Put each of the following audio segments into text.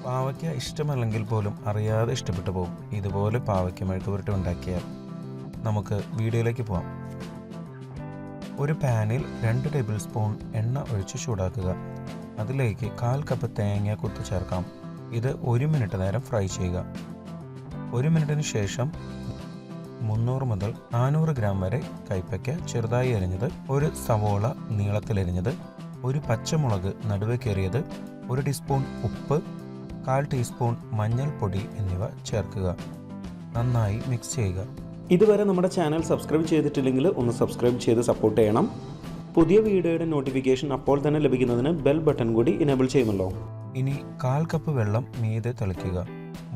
പാവയ്ക്ക ഇഷ്ടമല്ലെങ്കിൽ പോലും അറിയാതെ ഇഷ്ടപ്പെട്ടു പോകും. ഇതുപോലെ പാവയ്ക്ക മെഴുക്കുപുരട്ടി ഉണ്ടാക്കിയാൽ. നമുക്ക് വീഡിയോയിലേക്ക് പോകാം. ഒരു പാനിൽ 2 ടേബിൾ സ്പൂൺ എണ്ണ ഒഴിച്ച് ചൂടാക്കുക. അതിലേക്ക് 1/4 കപ്പ് തേങ്ങ കൊത്തി ചേർക്കാം. ഇത് 1 മിനിറ്റ് നേരം ഫ്രൈ ചെയ്യുക. 1 മിനിറ്റിന് ശേഷം 300 മുതൽ 400 ഗ്രാം വരെ കൈപ്പയ്ക്ക ചെറുതായി അരിഞ്ഞത്, ഒരു സവോള നീളത്തിലരിഞ്ഞത്, ഒരു പച്ചമുളക് നടുവെ കീറിയത്, 1 ടീസ്പൂൺ ഉപ്പ്, 1/4 ടീസ്പൂൺ മഞ്ഞൾപ്പൊടി എന്നിവ ചേർക്കുക. നന്നായി മിക്സ് ചെയ്യുക. ഇതുവരെ നമ്മുടെ ചാനൽ സബ്സ്ക്രൈബ് ചെയ്തിട്ടില്ലെങ്കിൽ ഒന്ന് സബ്സ്ക്രൈബ് ചെയ്ത് സപ്പോർട്ട് ചെയ്യണം. പുതിയ വീഡിയോയുടെ നോട്ടിഫിക്കേഷൻ അപ്പോൾ തന്നെ ലഭിക്കുന്നതിന് ബെൽ ബട്ടൺ കൂടി ഇനേബിൾ ചെയ്യുമല്ലോ. ഇനി 1/4 കപ്പ് വെള്ളം മീതെ തളിക്കുക.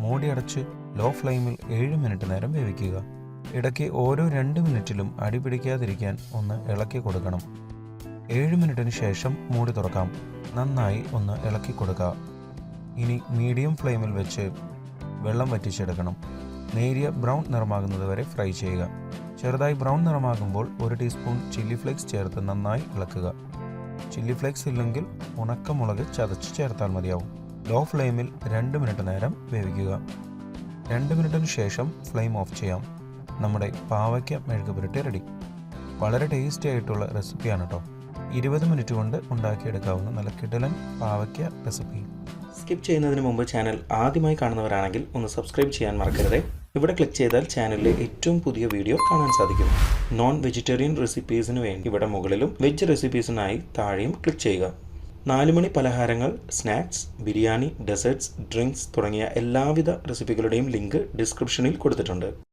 മൂടി അടച്ച് ലോ ഫ്ലെയിമിൽ 7 മിനിറ്റ് നേരം വേവിക്കുക. ഇടയ്ക്ക് ഓരോ 2 മിനിറ്റിലും അടി പിടിക്കാതിരിക്കാൻ ഒന്ന് ഇളക്കി കൊടുക്കണം. 7 മിനിറ്റിന് ശേഷം മൂടി തുറക്കാം. നന്നായി ഒന്ന് ഇളക്കി കൊടുക്കുക. ഇനി മീഡിയം ഫ്ലെയിമിൽ വെച്ച് വെള്ളം വറ്റിച്ചെടുക്കണം. നേരിയ ബ്രൗൺ നിറമാകുന്നത് വരെ ഫ്രൈ ചെയ്യുക. ചെറുതായി ബ്രൗൺ നിറമാകുമ്പോൾ 1 ടീസ്പൂൺ ചില്ലി ഫ്ലേക്സ് ചേർത്ത് നന്നായി ഇളക്കുക. ചില്ലി ഫ്ലേക്സ് ഇല്ലെങ്കിൽ ഉണക്കമുളക് ചതച്ച് ചേർത്താൽ മതിയാവും. ലോ ഫ്ലെയിമിൽ 2 മിനിറ്റ് നേരം വേവിക്കുക. 2 മിനിറ്റിന് ശേഷം ഫ്ലെയിം ഓഫ് ചെയ്യാം. നമ്മുടെ പാവയ്ക്ക മെഴുക്കുപുരട്ടി റെഡി. വളരെ ടേസ്റ്റി ആയിട്ടുള്ള റെസിപ്പിയാണ് കേട്ടോ. 20 മിനിറ്റ് കൊണ്ട് ഉണ്ടാക്കിയെടുക്കാവുന്ന നല്ല കിടിലൻ പാവയ്ക്ക റെസിപ്പി. സ്കിപ്പ് ചെയ്യുന്നതിന് മുമ്പ് ചാനൽ ആദ്യമായി കാണുന്നവരാണെങ്കിൽ ഒന്ന് സബ്സ്ക്രൈബ് ചെയ്യാൻ മറക്കരുത്. ഇവിടെ ക്ലിക്ക് ചെയ്താൽ ചാനലിലെ ഏറ്റവും പുതിയ വീഡിയോ കാണാൻ സാധിക്കും. നോൺ വെജിറ്റേറിയൻ റെസിപ്പീസിന് വേണ്ടി ഇവിടെ മുകളിലും വെജ് റെസിപ്പീസിനായി താഴെയും ക്ലിക്ക് ചെയ്യുക. 4 മണി പലഹാരങ്ങൾ, സ്നാക്സ്, ബിരിയാണി, ഡെസേർട്സ്, ഡ്രിങ്ക്സ് തുടങ്ങിയ എല്ലാവിധ റെസിപ്പികളുടെയും ലിങ്ക് ഡിസ്ക്രിപ്ഷനിൽ കൊടുത്തിട്ടുണ്ട്.